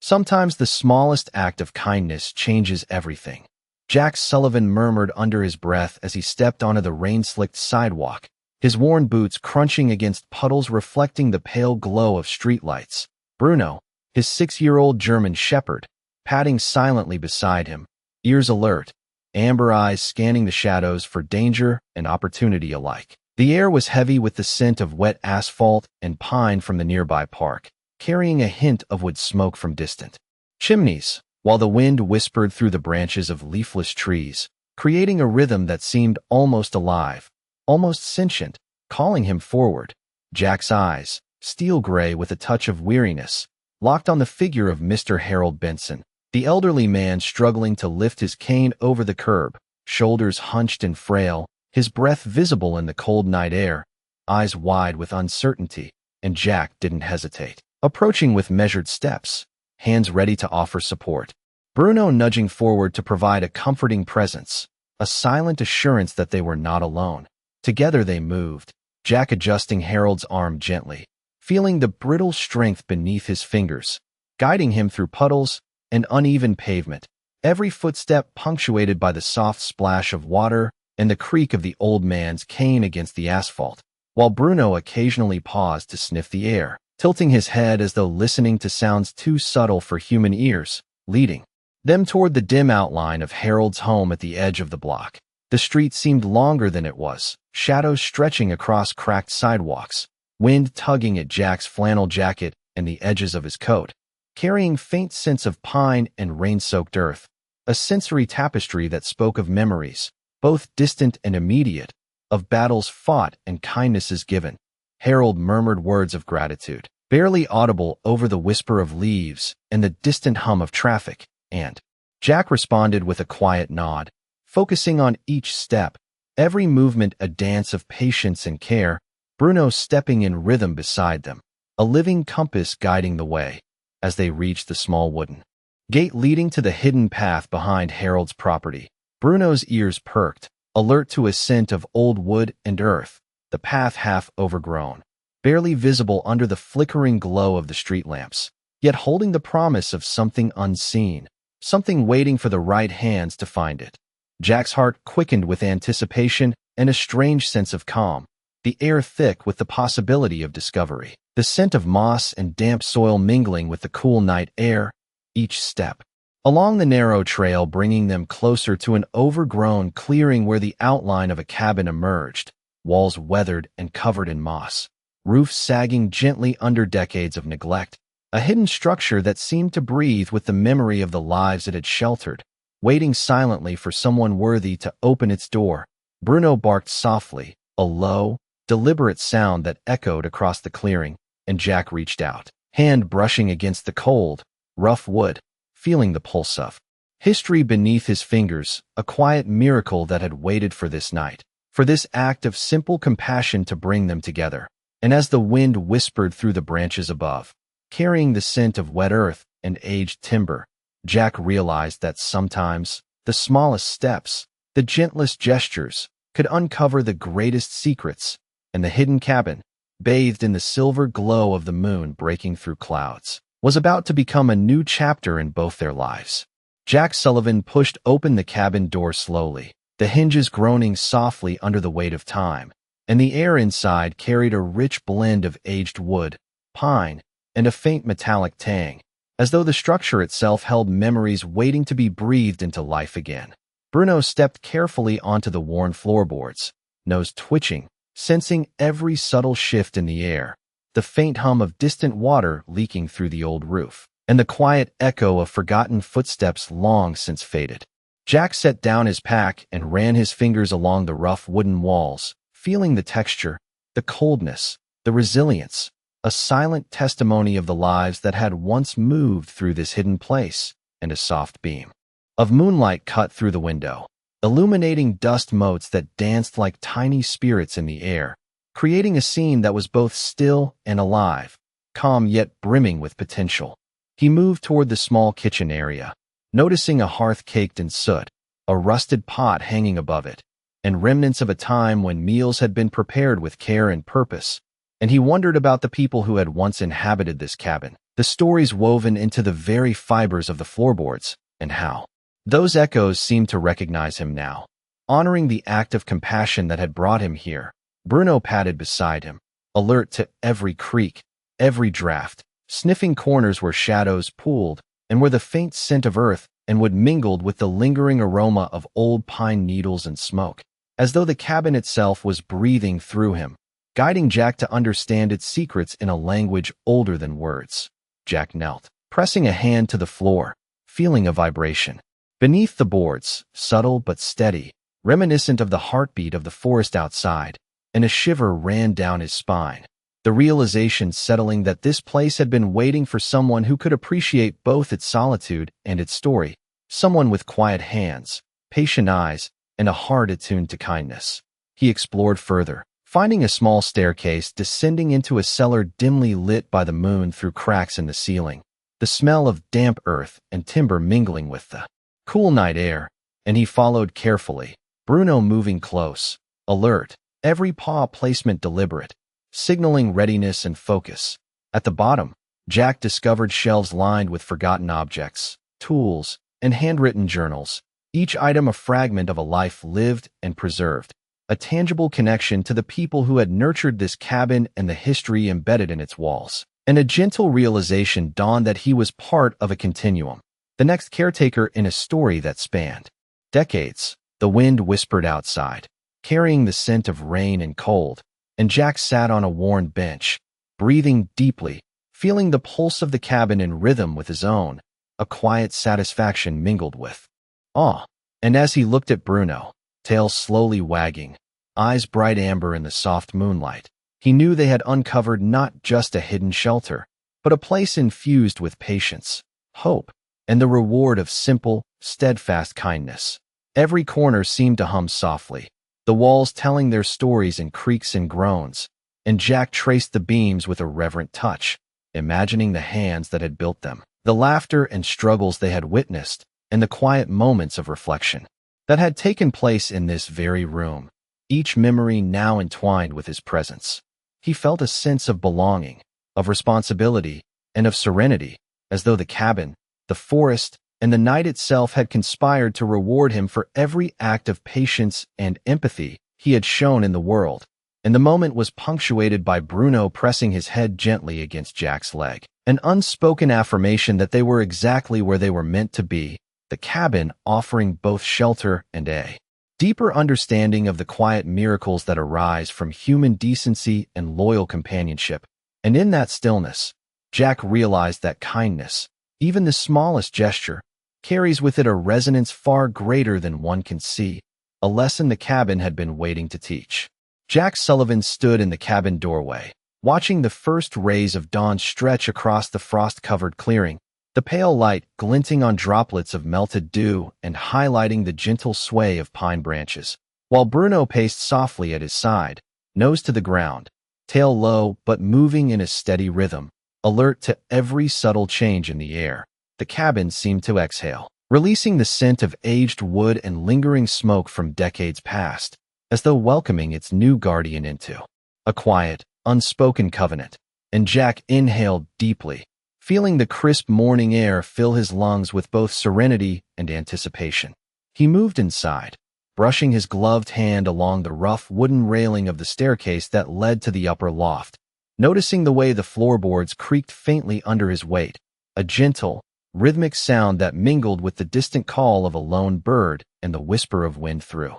Sometimes the smallest act of kindness changes everything. Jack Sullivan murmured under his breath as he stepped onto the rain-slicked sidewalk, his worn boots crunching against puddles reflecting the pale glow of streetlights. Bruno, his 6-year-old German shepherd, padding silently beside him, ears alert, amber eyes scanning the shadows for danger and opportunity alike. The air was heavy with the scent of wet asphalt and pine from the nearby park, carrying a hint of wood smoke from distant chimneys, while the wind whispered through the branches of leafless trees, creating a rhythm that seemed almost alive, almost sentient, calling him forward. Jack's eyes, steel gray with a touch of weariness, locked on the figure of Mr. Harold Benson, the elderly man struggling to lift his cane over the curb, shoulders hunched and frail, his breath visible in the cold night air, eyes wide with uncertainty, and Jack didn't hesitate, approaching with measured steps, hands ready to offer support. Bruno nudging forward to provide a comforting presence, a silent assurance that they were not alone. Together they moved, Jack adjusting Harold's arm gently, feeling the brittle strength beneath his fingers, guiding him through puddles and uneven pavement, every footstep punctuated by the soft splash of water and the creak of the old man's cane against the asphalt, while Bruno occasionally paused to sniff the air, tilting his head as though listening to sounds too subtle for human ears, leading them toward the dim outline of Harold's home at the edge of the block. The street seemed longer than it was, shadows stretching across cracked sidewalks, wind tugging at Jack's flannel jacket and the edges of his coat, carrying faint scents of pine and rain-soaked earth, a sensory tapestry that spoke of memories, both distant and immediate, of battles fought and kindnesses given. Harold murmured words of gratitude, barely audible over the whisper of leaves and the distant hum of traffic, and Jack responded with a quiet nod, focusing on each step, every movement a dance of patience and care, Bruno stepping in rhythm beside them, a living compass guiding the way. As they reached the small wooden gate leading to the hidden path behind Harold's property, Bruno's ears perked, alert to a scent of old wood and earth, the path half overgrown, barely visible under the flickering glow of the street lamps, yet holding the promise of something unseen, something waiting for the right hands to find it. Jack's heart quickened with anticipation and a strange sense of calm, the air thick with the possibility of discovery, the scent of moss and damp soil mingling with the cool night air, each step along the narrow trail bringing them closer to an overgrown clearing where the outline of a cabin emerged, walls weathered and covered in moss, roof sagging gently under decades of neglect, a hidden structure that seemed to breathe with the memory of the lives it had sheltered, waiting silently for someone worthy to open its door. Bruno barked softly, a low, deliberate sound that echoed across the clearing, and Jack reached out, hand brushing against the cold, rough wood, feeling the pulse of history beneath his fingers, a quiet miracle that had waited for this night, for this act of simple compassion to bring them together. And as the wind whispered through the branches above, carrying the scent of wet earth and aged timber, Jack realized that sometimes the smallest steps, the gentlest gestures, could uncover the greatest secrets, and the hidden cabin, bathed in the silver glow of the moon breaking through clouds, was about to become a new chapter in both their lives. Jack Sullivan pushed open the cabin door slowly, the hinges groaning softly under the weight of time, and the air inside carried a rich blend of aged wood, pine, and a faint metallic tang, as though the structure itself held memories waiting to be breathed into life again. Bruno stepped carefully onto the worn floorboards, nose twitching, sensing every subtle shift in the air, the faint hum of distant water leaking through the old roof, and the quiet echo of forgotten footsteps long since faded. Jack set down his pack and ran his fingers along the rough wooden walls, feeling the texture, the coldness, the resilience, a silent testimony of the lives that had once moved through this hidden place, and a soft beam of moonlight cut through the window, illuminating dust motes that danced like tiny spirits in the air, creating a scene that was both still and alive, calm yet brimming with potential. He moved toward the small kitchen area, noticing a hearth caked in soot, a rusted pot hanging above it, and remnants of a time when meals had been prepared with care and purpose, and he wondered about the people who had once inhabited this cabin, the stories woven into the very fibers of the floorboards, and how those echoes seemed to recognize him now. Honoring the act of compassion that had brought him here, Bruno padded beside him, alert to every creak, every draft, sniffing corners where shadows pooled and where the faint scent of earth and wood mingled with the lingering aroma of old pine needles and smoke, as though the cabin itself was breathing through him, guiding Jack to understand its secrets in a language older than words. Jack knelt, pressing a hand to the floor, feeling a vibration. Beneath the boards, subtle but steady, reminiscent of the heartbeat of the forest outside, and a shiver ran down his spine, the realization settling that this place had been waiting for someone who could appreciate both its solitude and its story, someone with quiet hands, patient eyes, and a heart attuned to kindness. He explored further, finding a small staircase descending into a cellar dimly lit by the moon through cracks in the ceiling, the smell of damp earth and timber mingling with the cool night air, and he followed carefully, Bruno moving close, alert, every paw placement deliberate, signaling readiness and focus. At the bottom, Jack discovered shelves lined with forgotten objects, tools, and handwritten journals, each item a fragment of a life lived and preserved, a tangible connection to the people who had nurtured this cabin and the history embedded in its walls. And a gentle realization dawned that he was part of a continuum, the next caretaker in a story that spanned decades. The wind whispered outside, carrying the scent of rain and cold, and Jack sat on a worn bench, breathing deeply, feeling the pulse of the cabin in rhythm with his own, a quiet satisfaction mingled with awe. And as he looked at Bruno, tail slowly wagging, eyes bright amber in the soft moonlight, he knew they had uncovered not just a hidden shelter, but a place infused with patience, hope, and the reward of simple, steadfast kindness. Every corner seemed to hum softly, the walls telling their stories in creaks and groans, and Jack traced the beams with a reverent touch, imagining the hands that had built them, the laughter and struggles they had witnessed, and the quiet moments of reflection that had taken place in this very room, each memory now entwined with his presence. He felt a sense of belonging, of responsibility, and of serenity, as though the cabin, the forest, and the night itself had conspired to reward him for every act of patience and empathy he had shown in the world. And the moment was punctuated by Bruno pressing his head gently against Jack's leg, an unspoken affirmation that they were exactly where they were meant to be, the cabin offering both shelter and a deeper understanding of the quiet miracles that arise from human decency and loyal companionship. And in that stillness, Jack realized that kindness, even the smallest gesture, carries with it a resonance far greater than one can see, a lesson the cabin had been waiting to teach. Jack Sullivan stood in the cabin doorway, watching the first rays of dawn stretch across the frost-covered clearing, the pale light glinting on droplets of melted dew and highlighting the gentle sway of pine branches, while Bruno paced softly at his side, nose to the ground, tail low but moving in a steady rhythm, alert to every subtle change in the air. The cabin seemed to exhale, releasing the scent of aged wood and lingering smoke from decades past, as though welcoming its new guardian into a quiet, unspoken covenant. And Jack inhaled deeply, feeling the crisp morning air fill his lungs with both serenity and anticipation. He moved inside, brushing his gloved hand along the rough wooden railing of the staircase that led to the upper loft, noticing the way the floorboards creaked faintly under his weight, a gentle, rhythmic sound that mingled with the distant call of a lone bird and the whisper of wind through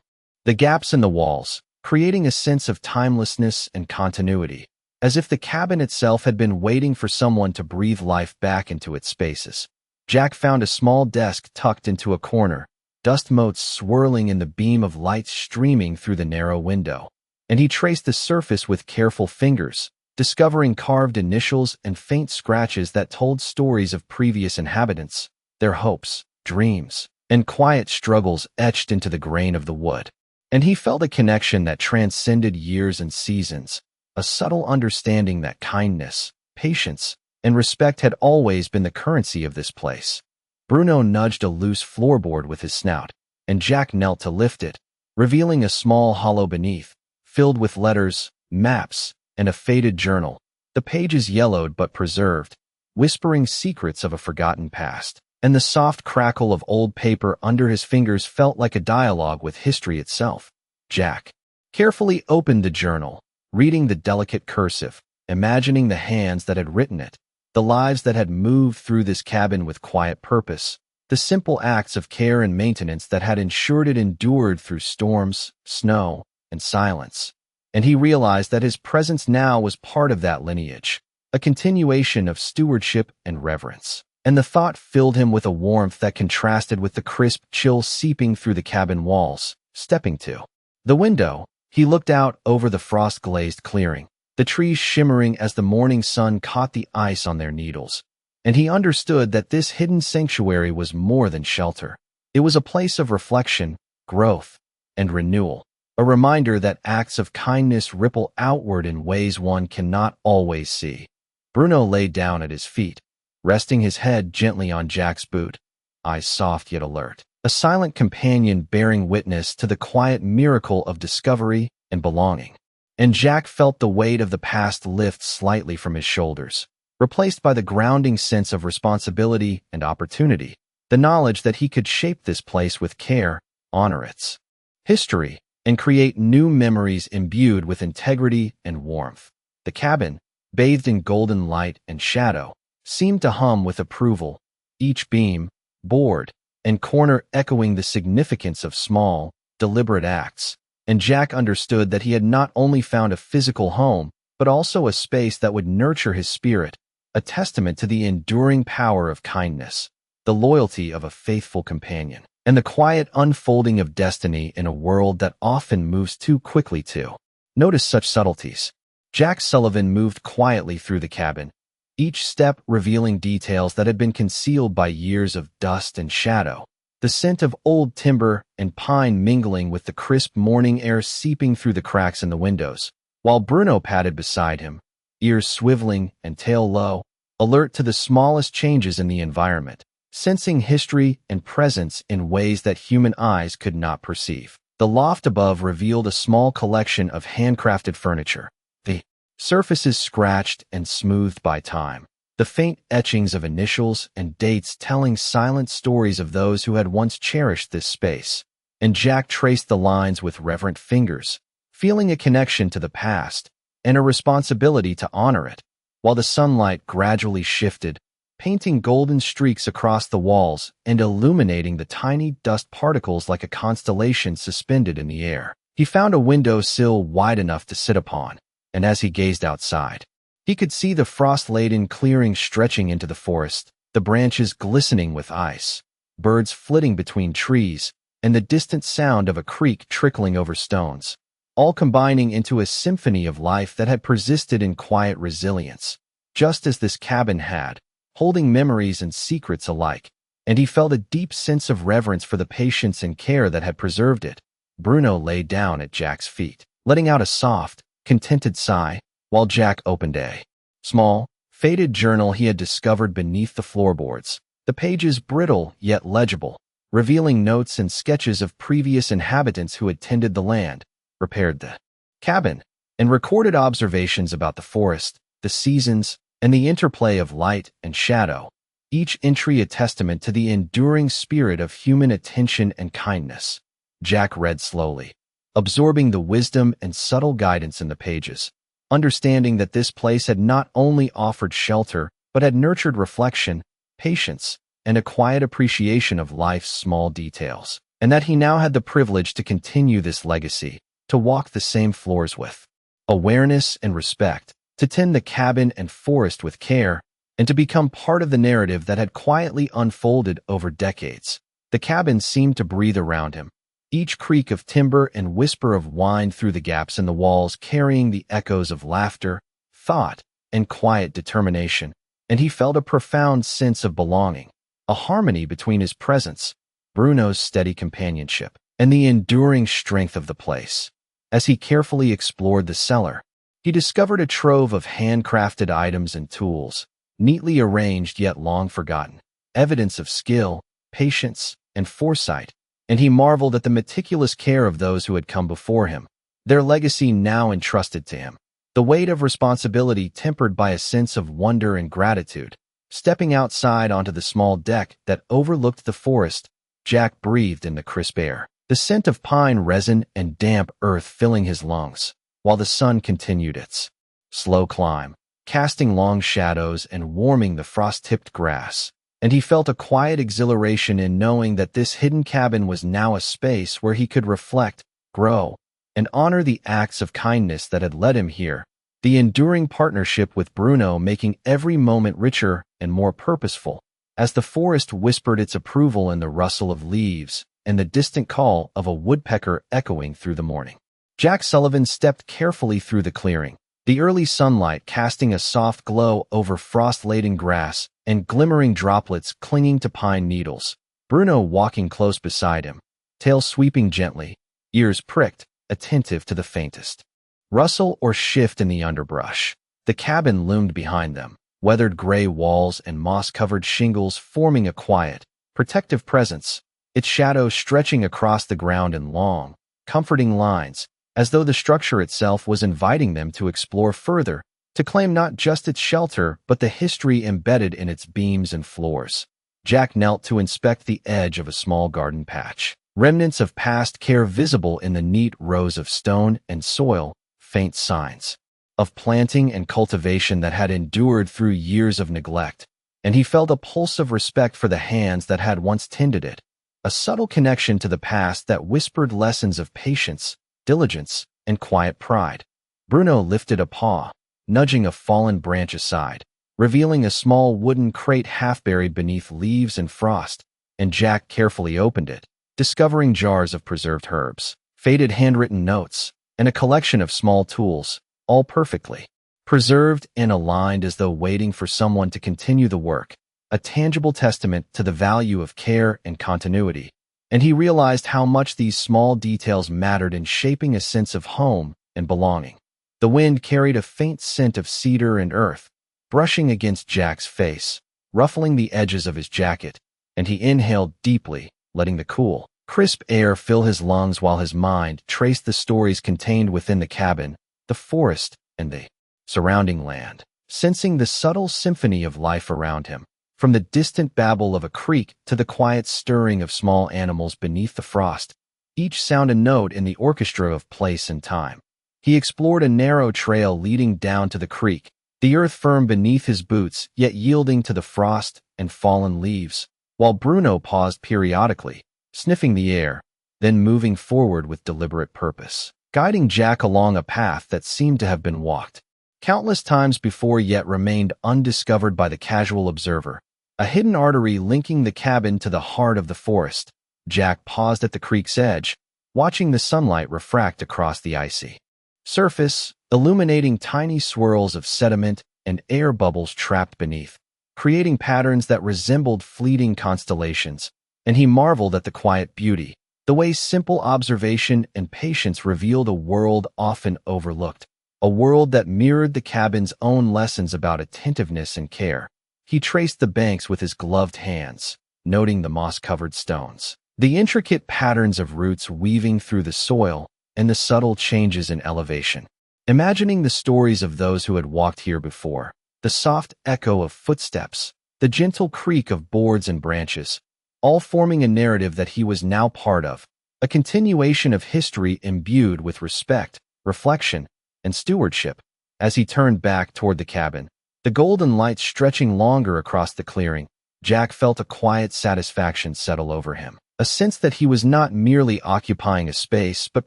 the gaps in the walls, creating a sense of timelessness and continuity, as if the cabin itself had been waiting for someone to breathe life back into its spaces. Jack found a small desk tucked into a corner, dust motes swirling in the beam of light streaming through the narrow window, and he traced the surface with careful fingers, discovering carved initials and faint scratches that told stories of previous inhabitants, their hopes, dreams, and quiet struggles etched into the grain of the wood. And he felt a connection that transcended years and seasons, a subtle understanding that kindness, patience, and respect had always been the currency of this place. Bruno nudged a loose floorboard with his snout, and Jack knelt to lift it, revealing a small hollow beneath, filled with letters, maps, and a faded journal, the pages yellowed but preserved, whispering secrets of a forgotten past. And the soft crackle of old paper under his fingers felt like a dialogue with history itself. Jack carefully opened the journal, reading the delicate cursive, imagining the hands that had written it, the lives that had moved through this cabin with quiet purpose, the simple acts of care and maintenance that had ensured it endured through storms, snow, and silence. And he realized that his presence now was part of that lineage, a continuation of stewardship and reverence. And the thought filled him with a warmth that contrasted with the crisp chill seeping through the cabin walls. Stepping to the window, he looked out over the frost-glazed clearing, the trees shimmering as the morning sun caught the ice on their needles. And he understood that this hidden sanctuary was more than shelter. It was a place of reflection, growth, and renewal, a reminder that acts of kindness ripple outward in ways one cannot always see. Bruno lay down at his feet, resting his head gently on Jack's boot, eyes soft yet alert, a silent companion bearing witness to the quiet miracle of discovery and belonging. And Jack felt the weight of the past lift slightly from his shoulders, replaced by the grounding sense of responsibility and opportunity, the knowledge that he could shape this place with care, honor its history, and create new memories imbued with integrity and warmth. The cabin, bathed in golden light and shadow, seemed to hum with approval, each beam, board, and corner echoing the significance of small, deliberate acts. And Jack understood that he had not only found a physical home, but also a space that would nurture his spirit, a testament to the enduring power of kindness, the loyalty of a faithful companion, and the quiet unfolding of destiny in a world that often moves too quickly to notice such subtleties. Jack Sullivan moved quietly through the cabin, each step revealing details that had been concealed by years of dust and shadow, the scent of old timber and pine mingling with the crisp morning air seeping through the cracks in the windows, while Bruno padded beside him, ears swiveling and tail low, alert to the smallest changes in the environment, sensing history and presence in ways that human eyes could not perceive. The loft above revealed a small collection of handcrafted furniture, the surfaces scratched and smoothed by time, the faint etchings of initials and dates telling silent stories of those who had once cherished this space. And Jack traced the lines with reverent fingers, feeling a connection to the past and a responsibility to honor it, while the sunlight gradually shifted, painting golden streaks across the walls and illuminating the tiny dust particles like a constellation suspended in the air. He found a window sill wide enough to sit upon, and as he gazed outside, he could see the frost-laden clearing stretching into the forest, the branches glistening with ice, birds flitting between trees, and the distant sound of a creek trickling over stones, all combining into a symphony of life that had persisted in quiet resilience, just as this cabin had, holding memories and secrets alike. And he felt a deep sense of reverence for the patience and care that had preserved it. Bruno lay down at Jack's feet, letting out a soft, contented sigh, while Jack opened a small, faded journal he had discovered beneath the floorboards, the pages brittle yet legible, revealing notes and sketches of previous inhabitants who had tended the land, repaired the cabin, and recorded observations about the forest, the seasons, and the interplay of light and shadow, each entry a testament to the enduring spirit of human attention and kindness. Jack read slowly, absorbing the wisdom and subtle guidance in the pages, understanding that this place had not only offered shelter, but had nurtured reflection, patience, and a quiet appreciation of life's small details, and that he now had the privilege to continue this legacy, to walk the same floors with awareness and respect, to tend the cabin and forest with care, and to become part of the narrative that had quietly unfolded over decades. The cabin seemed to breathe around him, each creak of timber and whisper of wind through the gaps in the walls carrying the echoes of laughter, thought, and quiet determination, and he felt a profound sense of belonging, a harmony between his presence, Bruno's steady companionship, and the enduring strength of the place. As he carefully explored the cellar, he discovered a trove of handcrafted items and tools, neatly arranged yet long forgotten, evidence of skill, patience, and foresight, and he marveled at the meticulous care of those who had come before him, their legacy now entrusted to him, the weight of responsibility tempered by a sense of wonder and gratitude. Stepping outside onto the small deck that overlooked the forest, Jack breathed in the crisp air, the scent of pine resin and damp earth filling his lungs, while the sun continued its slow climb, casting long shadows and warming the frost-tipped grass. And he felt a quiet exhilaration in knowing that this hidden cabin was now a space where he could reflect, grow, and honor the acts of kindness that had led him here, the enduring partnership with Bruno making every moment richer and more purposeful, as the forest whispered its approval in the rustle of leaves and the distant call of a woodpecker echoing through the morning. Jack Sullivan stepped carefully through the clearing, the early sunlight casting a soft glow over frost-laden grass and glimmering droplets clinging to pine needles. Bruno walking close beside him, tail sweeping gently, ears pricked, attentive to the faintest rustle or shift in the underbrush. The cabin loomed behind them, weathered gray walls and moss-covered shingles forming a quiet, protective presence, its shadow stretching across the ground in long, comforting lines, as though the structure itself was inviting them to explore further, to claim not just its shelter but the history embedded in its beams and floors. Jack knelt to inspect the edge of a small garden patch, remnants of past care visible in the neat rows of stone and soil, faint signs of planting and cultivation that had endured through years of neglect, and he felt a pulse of respect for the hands that had once tended it, a subtle connection to the past that whispered lessons of patience, diligence, and quiet pride. Bruno lifted a paw, nudging a fallen branch aside, revealing a small wooden crate half buried beneath leaves and frost, and Jack carefully opened it, discovering jars of preserved herbs, faded handwritten notes, and a collection of small tools, all perfectly preserved and aligned as though waiting for someone to continue the work, a tangible testament to the value of care and continuity. And he realized how much these small details mattered in shaping a sense of home and belonging. The wind carried a faint scent of cedar and earth, brushing against Jack's face, ruffling the edges of his jacket, and he inhaled deeply, letting the cool, crisp air fill his lungs while his mind traced the stories contained within the cabin, the forest, and the surrounding land, sensing the subtle symphony of life around him, from the distant babble of a creek to the quiet stirring of small animals beneath the frost, each sound a note in the orchestra of place and time. He explored a narrow trail leading down to the creek, the earth firm beneath his boots yet yielding to the frost and fallen leaves, while Bruno paused periodically, sniffing the air, then moving forward with deliberate purpose, guiding Jack along a path that seemed to have been walked countless times before yet remained undiscovered by the casual observer. A hidden artery linking the cabin to the heart of the forest. Jack paused at the creek's edge, watching the sunlight refract across the icy surface, illuminating tiny swirls of sediment and air bubbles trapped beneath, creating patterns that resembled fleeting constellations, and he marveled at the quiet beauty, the way simple observation and patience revealed a world often overlooked, a world that mirrored the cabin's own lessons about attentiveness and care. He traced the banks with his gloved hands, noting the moss-covered stones, the intricate patterns of roots weaving through the soil, and the subtle changes in elevation. Imagining the stories of those who had walked here before, the soft echo of footsteps, the gentle creak of boards and branches, all forming a narrative that he was now part of, a continuation of history imbued with respect, reflection, and stewardship. As he turned back toward the cabin, the golden light stretching longer across the clearing, Jack felt a quiet satisfaction settle over him, a sense that he was not merely occupying a space but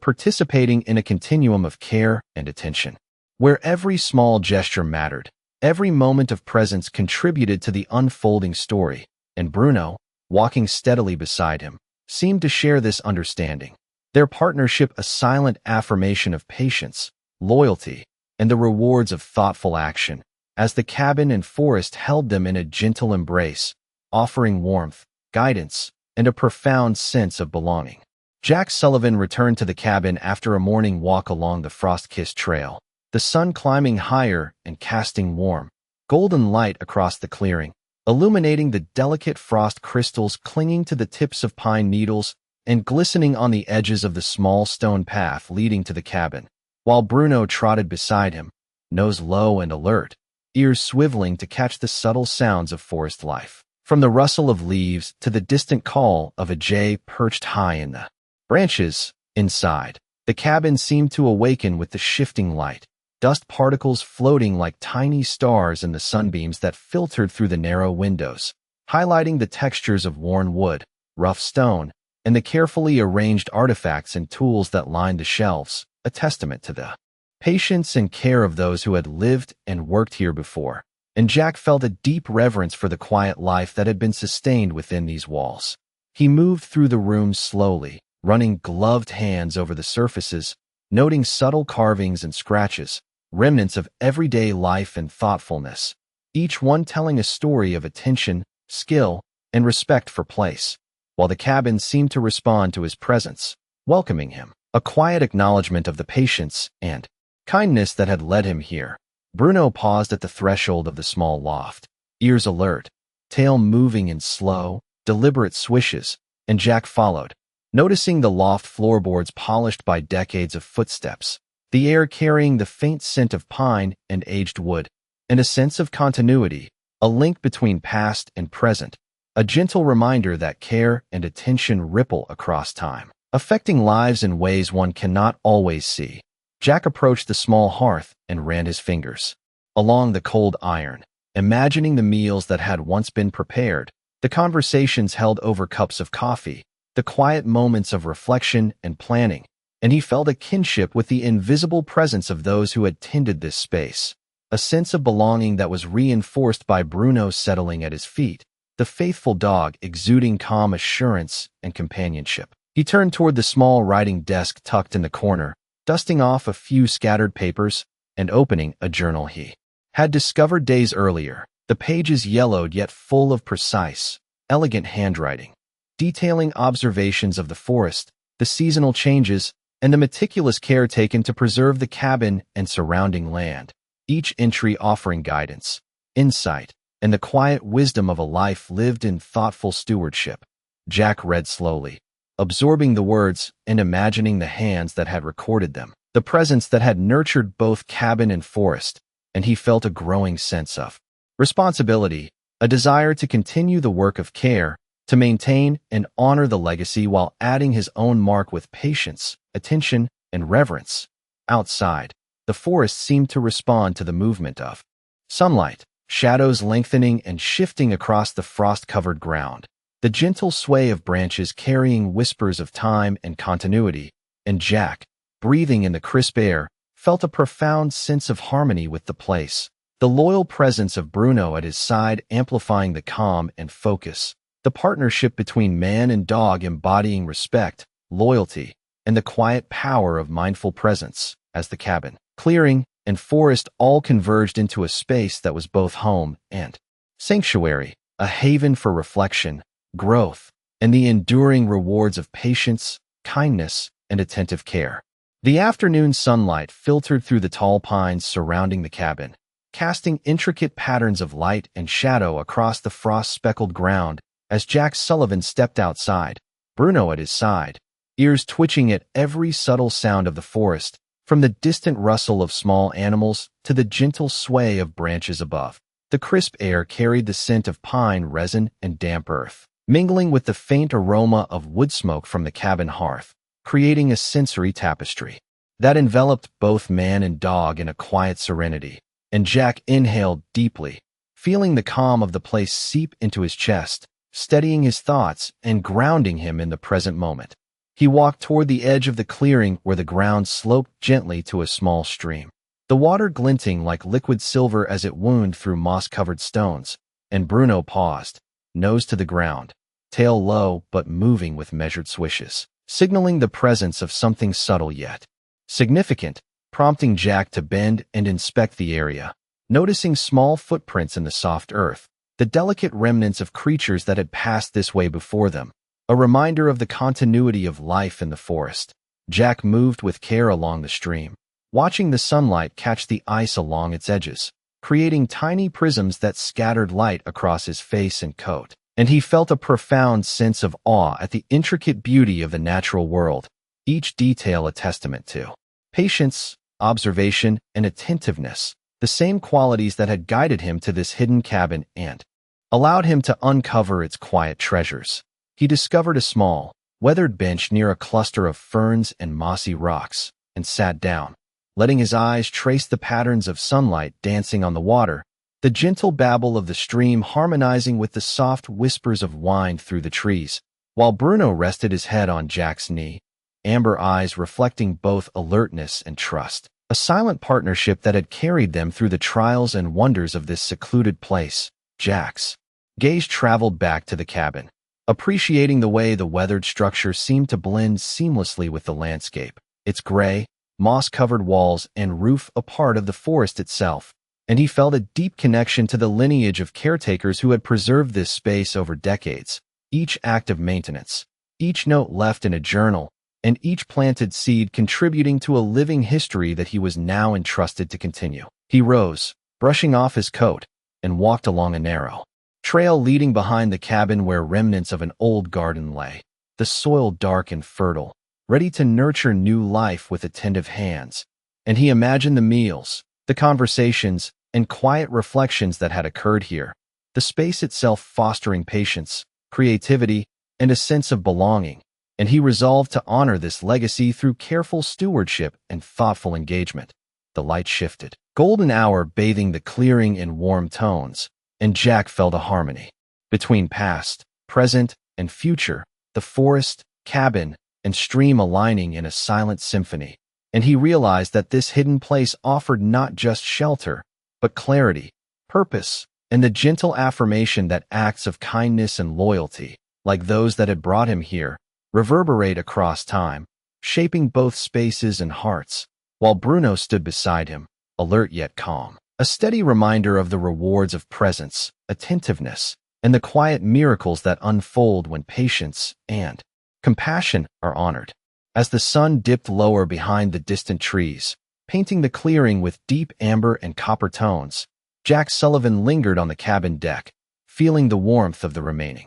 participating in a continuum of care and attention, where every small gesture mattered, every moment of presence contributed to the unfolding story, and Bruno, walking steadily beside him, seemed to share this understanding, their partnership a silent affirmation of patience, loyalty, and the rewards of thoughtful action, as the cabin and forest held them in a gentle embrace, offering warmth, guidance, and a profound sense of belonging. Jack Sullivan returned to the cabin after a morning walk along the frost-kissed trail, the sun climbing higher and casting warm, golden light across the clearing, illuminating the delicate frost crystals clinging to the tips of pine needles and glistening on the edges of the small stone path leading to the cabin, while Bruno trotted beside him, nose low and alert, ears swiveling to catch the subtle sounds of forest life. From the rustle of leaves to the distant call of a jay perched high in the branches inside, the cabin seemed to awaken with the shifting light, dust particles floating like tiny stars in the sunbeams that filtered through the narrow windows, highlighting the textures of worn wood, rough stone, and the carefully arranged artifacts and tools that lined the shelves, a testament to the patience and care of those who had lived and worked here before. And Jack felt a deep reverence for the quiet life that had been sustained within these walls. He moved through the room slowly, running gloved hands over the surfaces, noting subtle carvings and scratches, remnants of everyday life and thoughtfulness, each one telling a story of attention, skill, and respect for place, while the cabin seemed to respond to his presence, welcoming him, a quiet acknowledgement of the patience and kindness that had led him here. Bruno paused at the threshold of the small loft, ears alert, tail moving in slow, deliberate swishes, and Jack followed, noticing the loft floorboards polished by decades of footsteps, the air carrying the faint scent of pine and aged wood, and a sense of continuity, a link between past and present, a gentle reminder that care and attention ripple across time, affecting lives in ways one cannot always see. Jack approached the small hearth and ran his fingers along the cold iron, imagining the meals that had once been prepared, the conversations held over cups of coffee, the quiet moments of reflection and planning, and he felt a kinship with the invisible presence of those who had tended this space, a sense of belonging that was reinforced by Bruno settling at his feet, the faithful dog exuding calm assurance and companionship. He turned toward the small writing desk tucked in the corner, dusting off a few scattered papers and opening a journal he had discovered days earlier, the pages yellowed yet full of precise, elegant handwriting, detailing observations of the forest, the seasonal changes, and the meticulous care taken to preserve the cabin and surrounding land, each entry offering guidance, insight, and the quiet wisdom of a life lived in thoughtful stewardship. Jack read slowly, absorbing the words and imagining the hands that had recorded them, the presence that had nurtured both cabin and forest, and he felt a growing sense of responsibility, a desire to continue the work of care, to maintain and honor the legacy while adding his own mark with patience, attention, and reverence. Outside, the forest seemed to respond to the movement of sunlight, shadows lengthening and shifting across the frost-covered ground, the gentle sway of branches carrying whispers of time and continuity, and Jack, breathing in the crisp air, felt a profound sense of harmony with the place, the loyal presence of Bruno at his side amplifying the calm and focus, the partnership between man and dog embodying respect, loyalty, and the quiet power of mindful presence, as the cabin, clearing, and forest all converged into a space that was both home and sanctuary, a haven for reflection, growth, and the enduring rewards of patience, kindness, and attentive care. The afternoon sunlight filtered through the tall pines surrounding the cabin, casting intricate patterns of light and shadow across the frost-speckled ground as Jack Sullivan stepped outside, Bruno at his side, ears twitching at every subtle sound of the forest, from the distant rustle of small animals to the gentle sway of branches above. The crisp air carried the scent of pine resin and damp earth, mingling with the faint aroma of wood smoke from the cabin hearth, creating a sensory tapestry that enveloped both man and dog in a quiet serenity. And Jack inhaled deeply, feeling the calm of the place seep into his chest, steadying his thoughts and grounding him in the present moment. He walked toward the edge of the clearing where the ground sloped gently to a small stream, the water glinting like liquid silver as it wound through moss-covered stones, and Bruno paused, nose to the ground, tail low but moving with measured swishes, signaling the presence of something subtle yet significant, prompting Jack to bend and inspect the area, noticing small footprints in the soft earth, the delicate remnants of creatures that had passed this way before them, a reminder of the continuity of life in the forest. Jack moved with care along the stream, watching the sunlight catch the ice along its edges, creating tiny prisms that scattered light across his face and coat. And he felt a profound sense of awe at the intricate beauty of the natural world, each detail a testament to patience, observation, and attentiveness, the same qualities that had guided him to this hidden cabin and allowed him to uncover its quiet treasures. He discovered a small, weathered bench near a cluster of ferns and mossy rocks, and sat down, letting his eyes trace the patterns of sunlight dancing on the water, the gentle babble of the stream harmonizing with the soft whispers of wind through the trees. While Bruno rested his head on Jack's knee, amber eyes reflecting both alertness and trust, a silent partnership that had carried them through the trials and wonders of this secluded place. Jack's gaze traveled back to the cabin, appreciating the way the weathered structure seemed to blend seamlessly with the landscape, its gray, moss-covered walls and roof a part of the forest itself, and he felt a deep connection to the lineage of caretakers who had preserved this space over decades. Each act of maintenance, each note left in a journal, and each planted seed contributing to a living history that he was now entrusted to continue. He rose, brushing off his coat, and walked along a narrow trail leading behind the cabin where remnants of an old garden lay, the soil dark and fertile, ready to nurture new life with attentive hands. And he imagined the meals, the conversations, and quiet reflections that had occurred here, the space itself fostering patience, creativity, and a sense of belonging, and he resolved to honor this legacy through careful stewardship and thoughtful engagement. The light shifted, golden hour bathing the clearing in warm tones, and Jack felt a harmony between past, present, and future, the forest, cabin, and stream aligning in a silent symphony. And he realized that this hidden place offered not just shelter, but clarity, purpose, and the gentle affirmation that acts of kindness and loyalty, like those that had brought him here, reverberate across time, shaping both spaces and hearts. While Bruno stood beside him, alert yet calm, a steady reminder of the rewards of presence, attentiveness, and the quiet miracles that unfold when patience and compassion are honored. As the sun dipped lower behind the distant trees, painting the clearing with deep amber and copper tones, Jack Sullivan lingered on the cabin deck, feeling the warmth of the remaining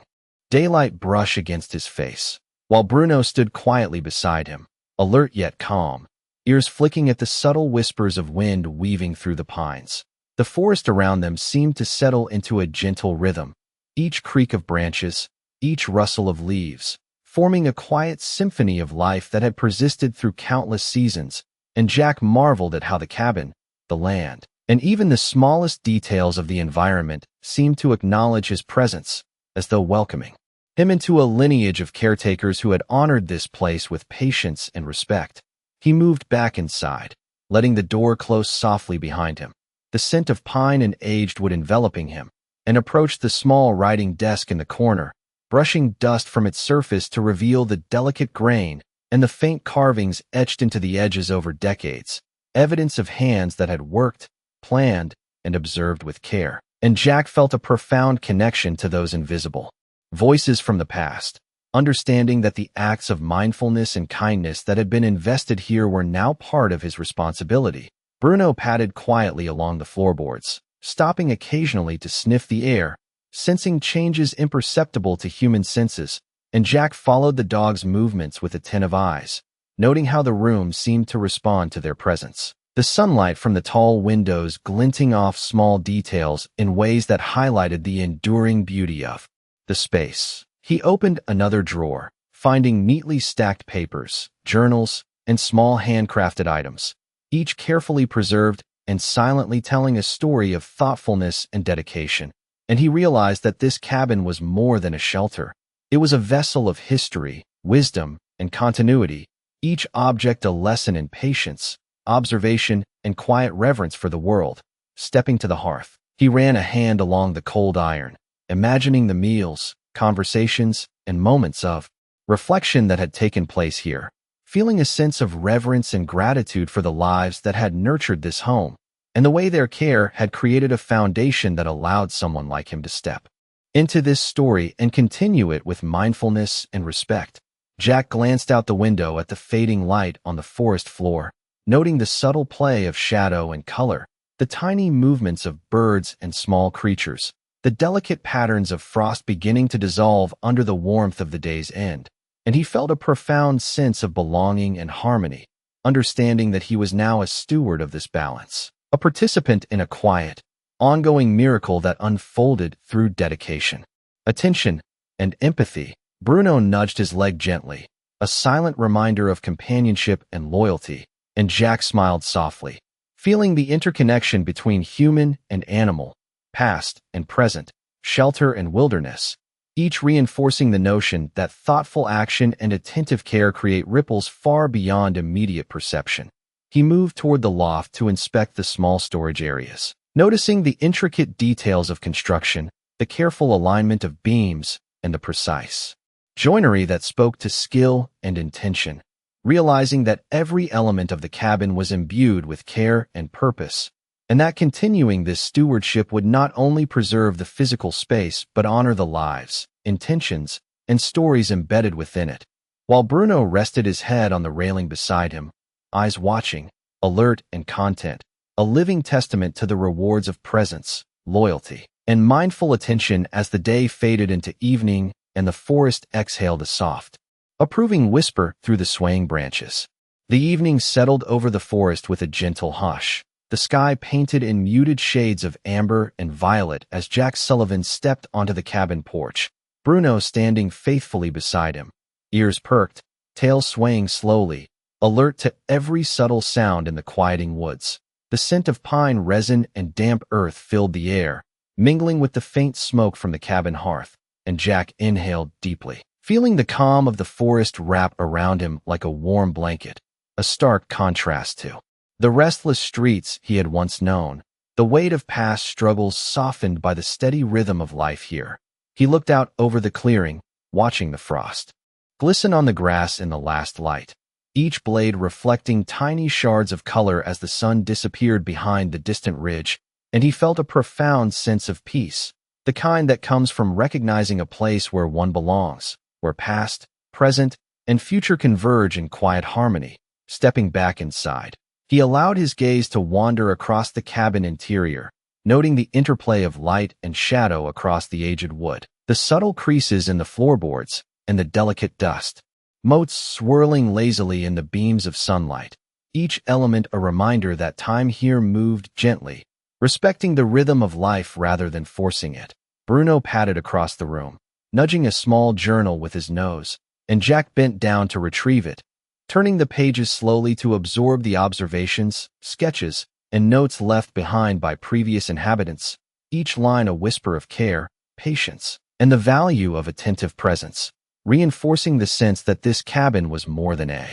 daylight brush against his face, while Bruno stood quietly beside him, alert yet calm, ears flicking at the subtle whispers of wind weaving through the pines. The forest around them seemed to settle into a gentle rhythm, each creak of branches, each rustle of leaves, forming a quiet symphony of life that had persisted through countless seasons. And Jack marveled at how the cabin, the land, and even the smallest details of the environment seemed to acknowledge his presence, as though welcoming him into a lineage of caretakers who had honored this place with patience and respect. He moved back inside, letting the door close softly behind him, the scent of pine and aged wood enveloping him, and approached the small writing desk in the corner, brushing dust from its surface to reveal the delicate grain and the faint carvings etched into the edges over decades, evidence of hands that had worked, planned, and observed with care. And Jack felt a profound connection to those invisible voices from the past, understanding that the acts of mindfulness and kindness that had been invested here were now part of his responsibility. Bruno padded quietly along the floorboards, stopping occasionally to sniff the air, sensing changes imperceptible to human senses, and Jack followed the dog's movements with attentive eyes, noting how the room seemed to respond to their presence. The sunlight from the tall windows glinting off small details in ways that highlighted the enduring beauty of the space. He opened another drawer, finding neatly stacked papers, journals, and small handcrafted items, each carefully preserved and silently telling a story of thoughtfulness and dedication. And he realized that this cabin was more than a shelter. It was a vessel of history, wisdom, and continuity, each object a lesson in patience, observation, and quiet reverence for the world. Stepping to the hearth, he ran a hand along the cold iron, imagining the meals, conversations, and moments of reflection that had taken place here, feeling a sense of reverence and gratitude for the lives that had nurtured this home, and the way their care had created a foundation that allowed someone like him to step into this story and continue it with mindfulness and respect. Jack glanced out the window at the fading light on the forest floor, noting the subtle play of shadow and color, the tiny movements of birds and small creatures, the delicate patterns of frost beginning to dissolve under the warmth of the day's end. And he felt a profound sense of belonging and harmony, understanding that he was now a steward of this balance, a participant in a quiet, ongoing miracle that unfolded through dedication, attention, and empathy. Bruno nudged his leg gently, a silent reminder of companionship and loyalty, and Jack smiled softly, feeling the interconnection between human and animal, past and present, shelter and wilderness, each reinforcing the notion that thoughtful action and attentive care create ripples far beyond immediate perception. He moved toward the loft to inspect the small storage areas, noticing the intricate details of construction, the careful alignment of beams, and the precise joinery that spoke to skill and intention. Realizing that every element of the cabin was imbued with care and purpose, and that continuing this stewardship would not only preserve the physical space but honor the lives, intentions, and stories embedded within it. While Bruno rested his head on the railing beside him, eyes watching, alert and content, a living testament to the rewards of presence, loyalty, and mindful attention as the day faded into evening and the forest exhaled a soft, approving whisper through the swaying branches. The evening settled over the forest with a gentle hush, the sky painted in muted shades of amber and violet as Jack Sullivan stepped onto the cabin porch, Bruno standing faithfully beside him, ears perked, tail swaying slowly, alert to every subtle sound in the quieting woods. The scent of pine resin and damp earth filled the air, mingling with the faint smoke from the cabin hearth, and Jack inhaled deeply, feeling the calm of the forest wrap around him like a warm blanket, a stark contrast to the restless streets he had once known, the weight of past struggles softened by the steady rhythm of life here. He looked out over the clearing, watching the frost glisten on the grass in the last light, each blade reflecting tiny shards of color as the sun disappeared behind the distant ridge, and he felt a profound sense of peace, the kind that comes from recognizing a place where one belongs, where past, present, and future converge in quiet harmony. Stepping back inside, he allowed his gaze to wander across the cabin interior, noting the interplay of light and shadow across the aged wood, the subtle creases in the floorboards, and the delicate dust motes swirling lazily in the beams of sunlight, each element a reminder that time here moved gently, respecting the rhythm of life rather than forcing it. Bruno padded across the room, nudging a small journal with his nose, and Jack bent down to retrieve it, turning the pages slowly to absorb the observations, sketches, and notes left behind by previous inhabitants, each line a whisper of care, patience, and the value of attentive presence, reinforcing the sense that this cabin was more than a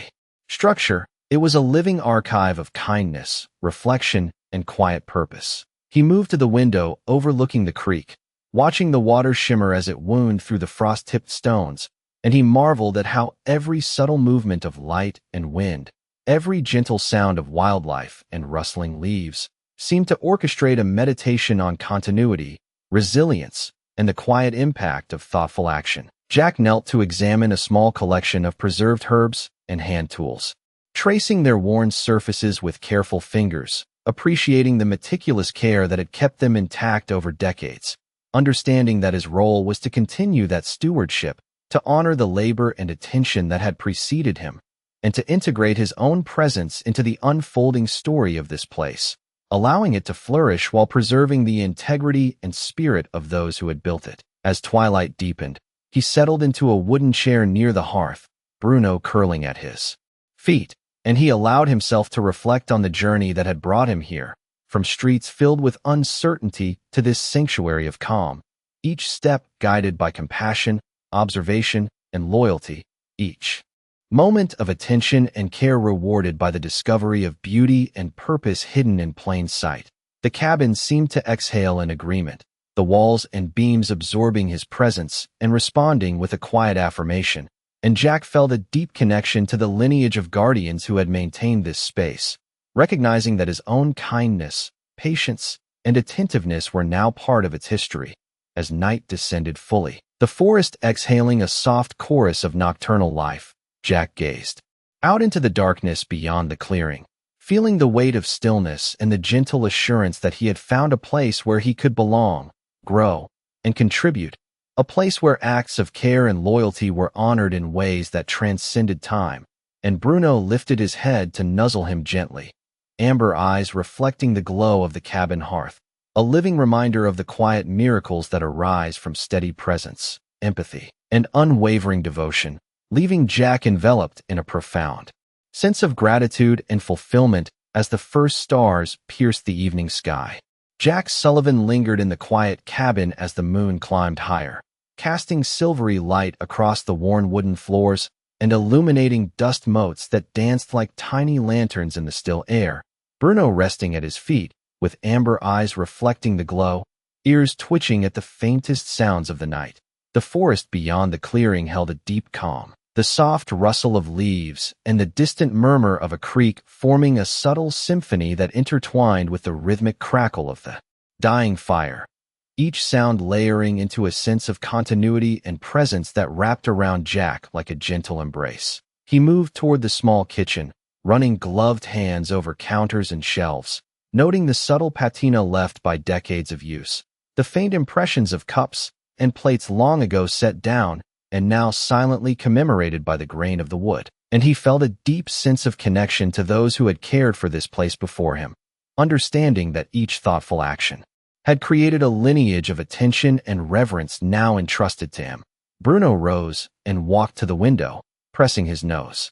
structure. It was a living archive of kindness, reflection, and quiet purpose. He moved to the window overlooking the creek, watching the water shimmer as it wound through the frost-tipped stones, and he marveled at how every subtle movement of light and wind, every gentle sound of wildlife and rustling leaves, seemed to orchestrate a meditation on continuity, resilience, and the quiet impact of thoughtful action. Jack knelt to examine a small collection of preserved herbs and hand tools, tracing their worn surfaces with careful fingers, appreciating the meticulous care that had kept them intact over decades, understanding that his role was to continue that stewardship, to honor the labor and attention that had preceded him, and to integrate his own presence into the unfolding story of this place, allowing it to flourish while preserving the integrity and spirit of those who had built it. As twilight deepened, he settled into a wooden chair near the hearth, Bruno curling at his feet, and he allowed himself to reflect on the journey that had brought him here, from streets filled with uncertainty to this sanctuary of calm, each step guided by compassion, observation, and loyalty, each moment of attention and care rewarded by the discovery of beauty and purpose hidden in plain sight. The cabin seemed to exhale in agreement, the walls and beams absorbing his presence and responding with a quiet affirmation, and Jack felt a deep connection to the lineage of guardians who had maintained this space, recognizing that his own kindness, patience, and attentiveness were now part of its history. As night descended fully, the forest exhaling a soft chorus of nocturnal life, Jack gazed out into the darkness beyond the clearing, feeling the weight of stillness and the gentle assurance that he had found a place where he could belong, grow, and contribute, a place where acts of care and loyalty were honored in ways that transcended time. And Bruno lifted his head to nuzzle him gently, amber eyes reflecting the glow of the cabin hearth, a living reminder of the quiet miracles that arise from steady presence, empathy, and unwavering devotion, leaving Jack enveloped in a profound sense of gratitude and fulfillment as the first stars pierced the evening sky. Jack Sullivan lingered in the quiet cabin as the moon climbed higher, casting silvery light across the worn wooden floors and illuminating dust motes that danced like tiny lanterns in the still air. Bruno resting at his feet, with amber eyes reflecting the glow, ears twitching at the faintest sounds of the night. The forest beyond the clearing held a deep calm, the soft rustle of leaves and the distant murmur of a creek forming a subtle symphony that intertwined with the rhythmic crackle of the dying fire, each sound layering into a sense of continuity and presence that wrapped around Jack like a gentle embrace. He moved toward the small kitchen, running gloved hands over counters and shelves, noting the subtle patina left by decades of use, the faint impressions of cups and plates long ago set down and now silently commemorated by the grain of the wood. And he felt a deep sense of connection to those who had cared for this place before him, understanding that each thoughtful action had created a lineage of attention and reverence now entrusted to him. Bruno rose and walked to the window, pressing his nose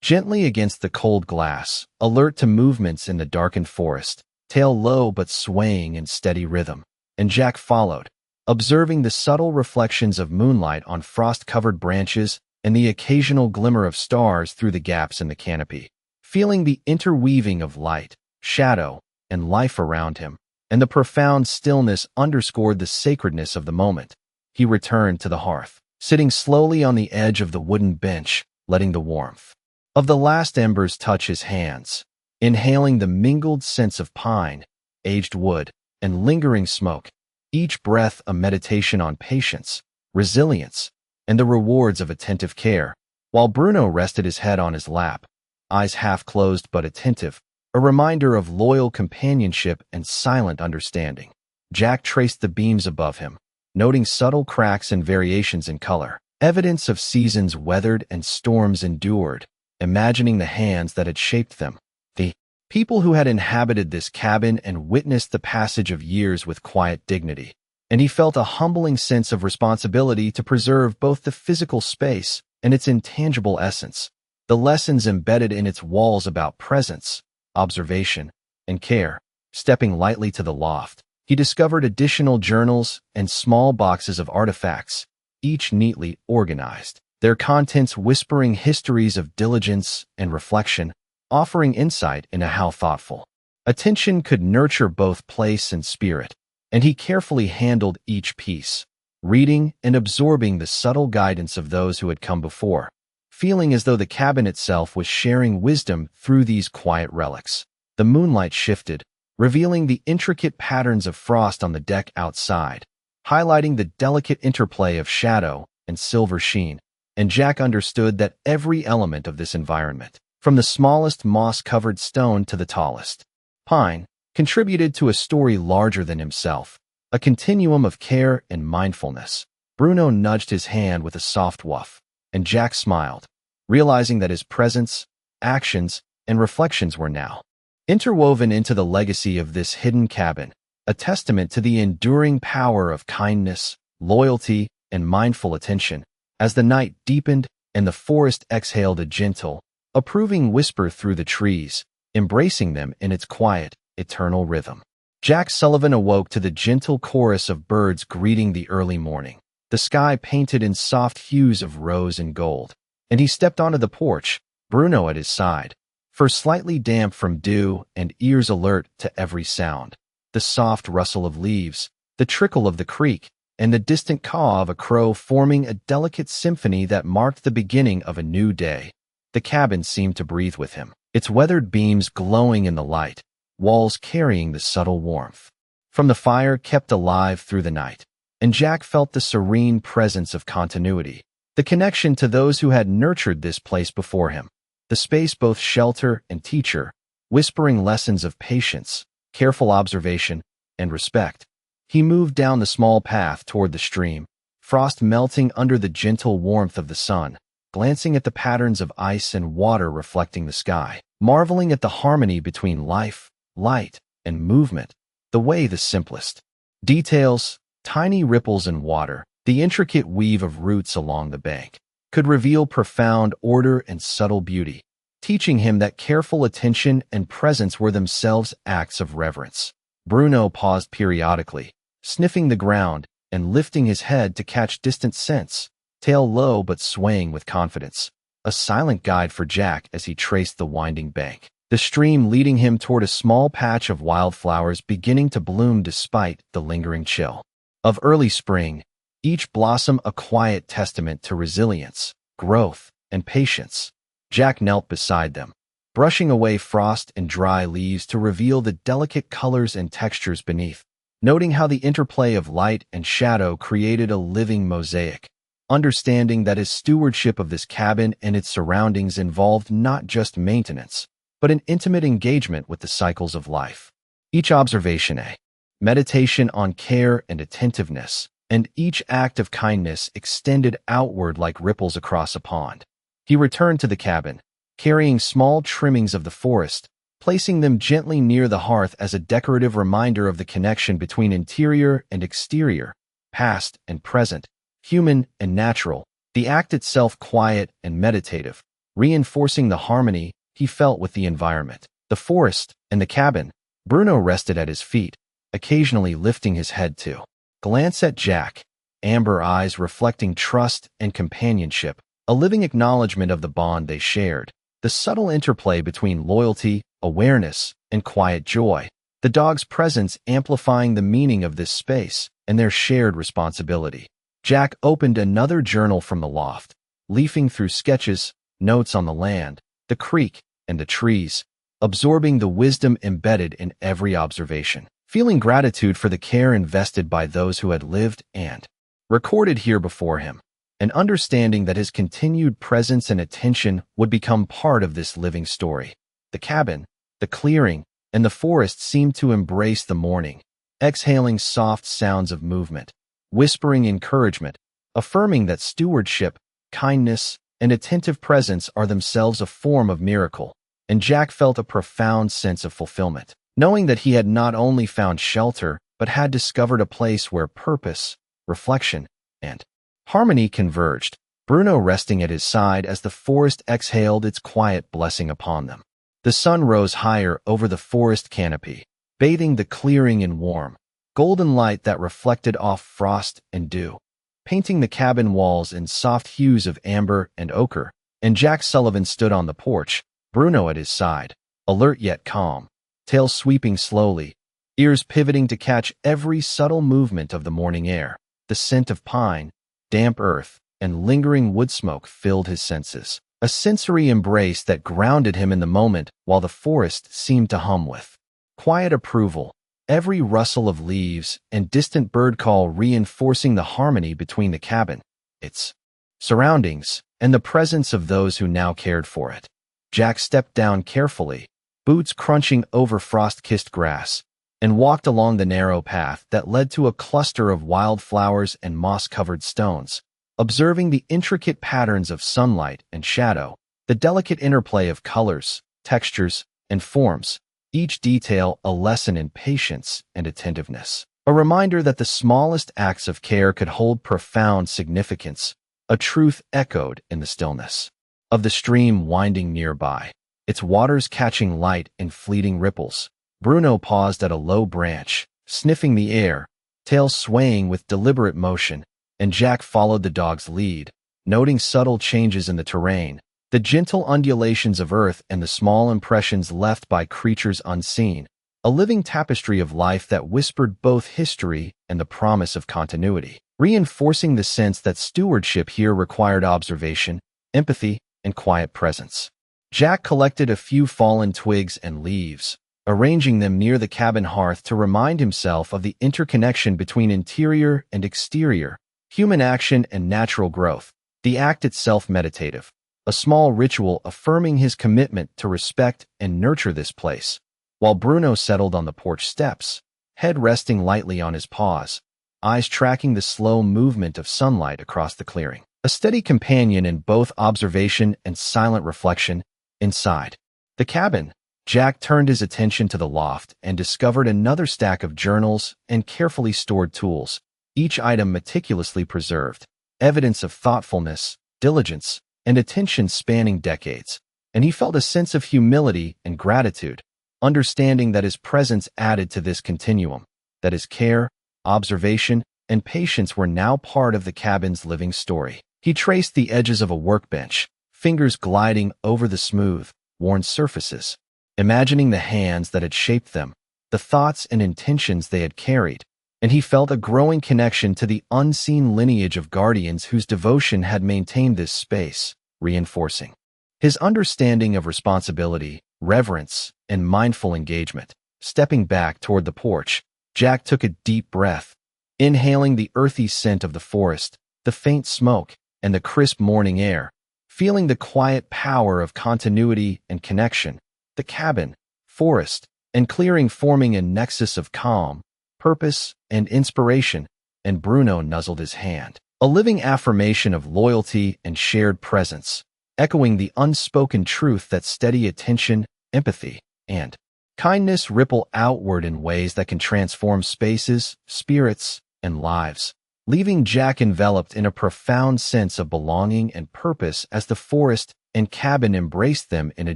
gently against the cold glass, alert to movements in the darkened forest, tail low but swaying in steady rhythm. And Jack followed, observing the subtle reflections of moonlight on frost-covered branches and the occasional glimmer of stars through the gaps in the canopy, feeling the interweaving of light, shadow, and life around him, and the profound stillness underscored the sacredness of the moment. He returned to the hearth, sitting slowly on the edge of the wooden bench, letting the warmth of the last embers touch his hands, inhaling the mingled scents of pine, aged wood, and lingering smoke, each breath a meditation on patience, resilience, and the rewards of attentive care. While Bruno rested his head on his lap, eyes half closed but attentive, a reminder of loyal companionship and silent understanding. Jack traced the beams above him, noting subtle cracks and variations in color, evidence of seasons weathered and storms endured, imagining the hands that had shaped them, the people who had inhabited this cabin and witnessed the passage of years with quiet dignity. And he felt a humbling sense of responsibility to preserve both the physical space and its intangible essence, the lessons embedded in its walls about presence, observation, and care. Stepping lightly to the loft, he discovered additional journals and small boxes of artifacts, each neatly organized, their contents whispering histories of diligence and reflection, offering insight into how thoughtful attention could nurture both place and spirit. And he carefully handled each piece, reading and absorbing the subtle guidance of those who had come before, feeling as though the cabin itself was sharing wisdom through these quiet relics. The moonlight shifted, revealing the intricate patterns of frost on the deck outside, highlighting the delicate interplay of shadow and silver sheen. And Jack understood that every element of this environment, from the smallest moss-covered stone to the tallest pine, contributed to a story larger than himself, a continuum of care and mindfulness. Bruno nudged his hand with a soft woof, and Jack smiled, realizing that his presence, actions, and reflections were now interwoven into the legacy of this hidden cabin, a testament to the enduring power of kindness, loyalty, and mindful attention. As the night deepened and the forest exhaled a gentle, approving whisper through the trees, embracing them in its quiet, eternal rhythm, Jack Sullivan awoke to the gentle chorus of birds greeting the early morning, the sky painted in soft hues of rose and gold. And he stepped onto the porch, Bruno at his side, fur slightly damp from dew and ears alert to every sound, the soft rustle of leaves, the trickle of the creek, and the distant caw of a crow forming a delicate symphony that marked the beginning of a new day. The cabin seemed to breathe with him, its weathered beams glowing in the light, walls carrying the subtle warmth from the fire kept alive through the night. And Jack felt the serene presence of continuity, the connection to those who had nurtured this place before him, the space both shelter and teacher, whispering lessons of patience, careful observation, and respect. He moved down the small path toward the stream, frost melting under the gentle warmth of the sun, glancing at the patterns of ice and water reflecting the sky, marveling at the harmony between life, light, and movement, the simplest details, tiny ripples in water, the intricate weave of roots along the bank, could reveal profound order and subtle beauty, teaching him that careful attention and presence were themselves acts of reverence. Bruno paused periodically, sniffing the ground and lifting his head to catch distant scents, tail low but swaying with confidence, a silent guide for Jack as he traced the winding bank, the stream leading him toward a small patch of wildflowers beginning to bloom despite the lingering chill of early spring, each blossom a quiet testament to resilience, growth, and patience. Jack knelt beside them, brushing away frost and dry leaves to reveal the delicate colors and textures beneath, noting how the interplay of light and shadow created a living mosaic, understanding that his stewardship of this cabin and its surroundings involved not just maintenance, but an intimate engagement with the cycles of life. Each observation a meditation on care and attentiveness, and each act of kindness extended outward like ripples across a pond. He returned to the cabin, carrying small trimmings of the forest, placing them gently near the hearth as a decorative reminder of the connection between interior and exterior, past and present, human and natural, the act itself quiet and meditative, reinforcing the harmony he felt with the environment. The forest and the cabin. Bruno rested at his feet, occasionally lifting his head to glance at Jack, amber eyes reflecting trust and companionship, a living acknowledgement of the bond they shared, the subtle interplay between loyalty, awareness, and quiet joy, the dog's presence amplifying the meaning of this space and their shared responsibility. Jack opened another journal from the loft, leafing through sketches, notes on the land, the creek, and the trees, absorbing the wisdom embedded in every observation, feeling gratitude for the care invested by those who had lived and recorded here before him, and understanding that his continued presence and attention would become part of this living story. The cabin, the clearing, and the forest seemed to embrace the morning, exhaling soft sounds of movement, whispering encouragement, affirming that stewardship, kindness, and attentive presence are themselves a form of miracle, and Jack felt a profound sense of fulfillment, knowing that he had not only found shelter, but had discovered a place where purpose, reflection, and harmony converged, Bruno resting at his side as the forest exhaled its quiet blessing upon them. The sun rose higher over the forest canopy, bathing the clearing in warm, golden light that reflected off frost and dew, painting the cabin walls in soft hues of amber and ochre, and Jack Sullivan stood on the porch, Bruno at his side, alert yet calm, tail sweeping slowly, ears pivoting to catch every subtle movement of the morning air. The scent of pine, damp earth, and lingering wood smoke filled his senses, a sensory embrace that grounded him in the moment while the forest seemed to hum with quiet approval, every rustle of leaves and distant bird call reinforcing the harmony between the cabin, its surroundings, and the presence of those who now cared for it. Jack stepped down carefully, boots crunching over frost-kissed grass, and walked along the narrow path that led to a cluster of wildflowers and moss-covered stones, observing the intricate patterns of sunlight and shadow, the delicate interplay of colors, textures, and forms, each detail a lesson in patience and attentiveness, a reminder that the smallest acts of care could hold profound significance, a truth echoed in the stillness of the stream winding nearby, its waters catching light in fleeting ripples. Bruno paused at a low branch, sniffing the air, tail swaying with deliberate motion, and Jack followed the dog's lead, noting subtle changes in the terrain, the gentle undulations of earth and the small impressions left by creatures unseen, a living tapestry of life that whispered both history and the promise of continuity, reinforcing the sense that stewardship here required observation, empathy, and quiet presence. Jack collected a few fallen twigs and leaves, arranging them near the cabin hearth to remind himself of the interconnection between interior and exterior, human action and natural growth, the act itself meditative, a small ritual affirming his commitment to respect and nurture this place, while Bruno settled on the porch steps, head resting lightly on his paws, eyes tracking the slow movement of sunlight across the clearing. a steady companion in both observation and silent reflection. Inside the cabin, Jack turned his attention to the loft and discovered another stack of journals and carefully stored tools, each item meticulously preserved, evidence of thoughtfulness, diligence, and attention spanning decades. And he felt a sense of humility and gratitude, understanding that his presence added to this continuum, that his care, observation, and patience were now part of the cabin's living story. He traced the edges of a workbench, fingers gliding over the smooth, worn surfaces, imagining the hands that had shaped them, the thoughts and intentions they had carried, and he felt a growing connection to the unseen lineage of guardians whose devotion had maintained this space, reinforcing his understanding of responsibility, reverence, and mindful engagement. Stepping back toward the porch, Jack took a deep breath, inhaling the earthy scent of the forest, the faint smoke, and the crisp morning air, feeling the quiet power of continuity and connection. The cabin, forest, and clearing forming a nexus of calm, purpose, and inspiration, and Bruno nuzzled his hand, a living affirmation of loyalty and shared presence, echoing the unspoken truth that steady attention, empathy, and kindness ripple outward in ways that can transform spaces, spirits, and lives, leaving Jack enveloped in a profound sense of belonging and purpose as the forest and cabin embraced them in a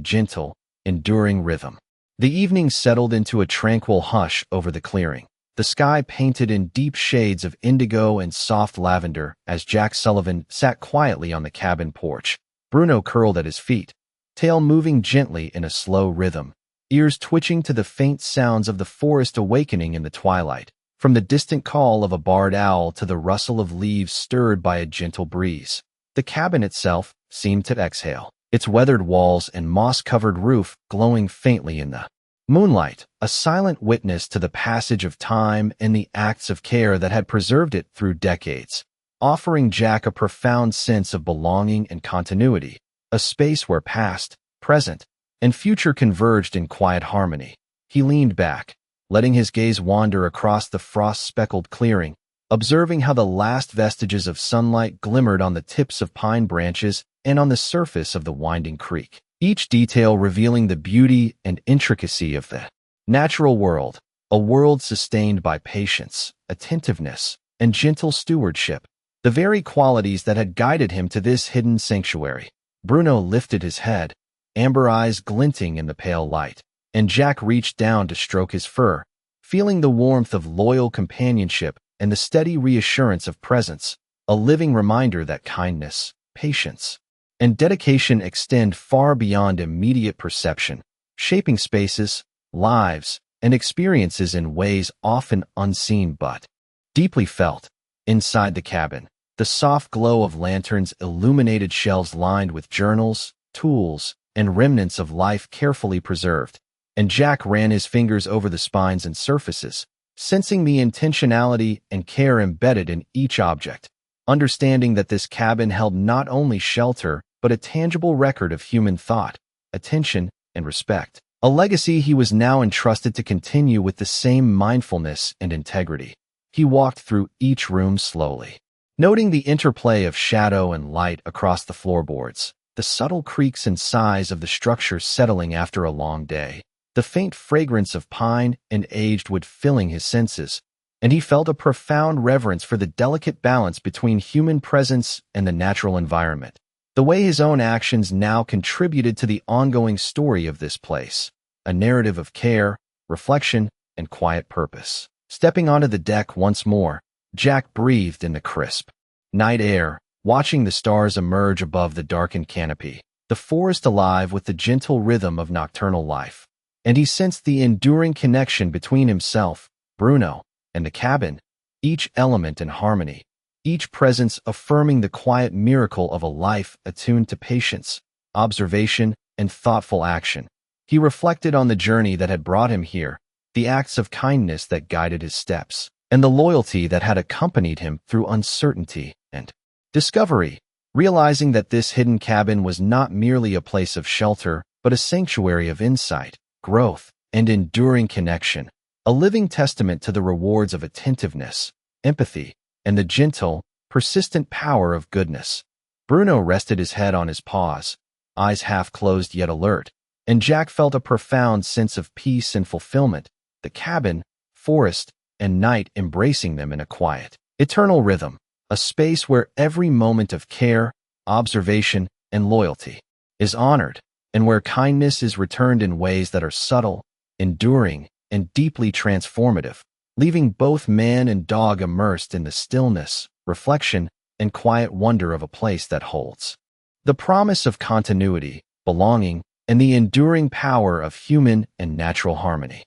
gentle, enduring rhythm. The evening settled into a tranquil hush over the clearing, the sky painted in deep shades of indigo and soft lavender as Jack Sullivan sat quietly on the cabin porch. Bruno curled at his feet, tail moving gently in a slow rhythm, ears twitching to the faint sounds of the forest awakening in the twilight, from the distant call of a barred owl to the rustle of leaves stirred by a gentle breeze. The cabin itself seemed to exhale, its weathered walls and moss-covered roof glowing faintly in the moonlight, a silent witness to the passage of time and the acts of care that had preserved it through decades, offering Jack a profound sense of belonging and continuity, a space where past, present, and future converged in quiet harmony. He leaned back, letting his gaze wander across the frost-speckled clearing, observing how the last vestiges of sunlight glimmered on the tips of pine branches and on the surface of the winding creek, each detail revealing the beauty and intricacy of the natural world, a world sustained by patience, attentiveness, and gentle stewardship, the very qualities that had guided him to this hidden sanctuary. Bruno lifted his head, amber eyes glinting in the pale light, and Jack reached down to stroke his fur, feeling the warmth of loyal companionship and the steady reassurance of presence, a living reminder that kindness, patience, and dedication extend far beyond immediate perception, shaping spaces, lives, and experiences in ways often unseen but deeply felt. Inside the cabin, the soft glow of lanterns illuminated shelves lined with journals, tools, and remnants of life carefully preserved, and Jack ran his fingers over the spines and surfaces, sensing the intentionality and care embedded in each object, understanding that this cabin held not only shelter but a tangible record of human thought, attention, and respect, a legacy he was now entrusted to continue with the same mindfulness and integrity. He walked through each room slowly, noting the interplay of shadow and light across the floorboards, the subtle creaks and sighs of the structure settling after a long day, the faint fragrance of pine and aged wood filling his senses, and he felt a profound reverence for the delicate balance between human presence and the natural environment, the way his own actions now contributed to the ongoing story of this place, a narrative of care, reflection, and quiet purpose. Stepping onto the deck once more, Jack breathed in the crisp night air, watching the stars emerge above the darkened canopy, the forest alive with the gentle rhythm of nocturnal life. And he sensed the enduring connection between himself, Bruno, and the cabin, each element in harmony, each presence affirming the quiet miracle of a life attuned to patience, observation, and thoughtful action. He reflected on the journey that had brought him here, the acts of kindness that guided his steps, and the loyalty that had accompanied him through uncertainty and discovery, realizing that this hidden cabin was not merely a place of shelter, but a sanctuary of insight, growth, and enduring connection, a living testament to the rewards of attentiveness, empathy, and the gentle, persistent power of goodness. Bruno rested his head on his paws, eyes half closed yet alert, and Jack felt a profound sense of peace and fulfillment, the cabin, forest, and night embracing them in a quiet, eternal rhythm, a space where every moment of care, observation, and loyalty is honored, and where kindness is returned in ways that are subtle, enduring, and deeply transformative, leaving both man and dog immersed in the stillness, reflection, and quiet wonder of a place that holds the promise of continuity, belonging, and the enduring power of human and natural harmony.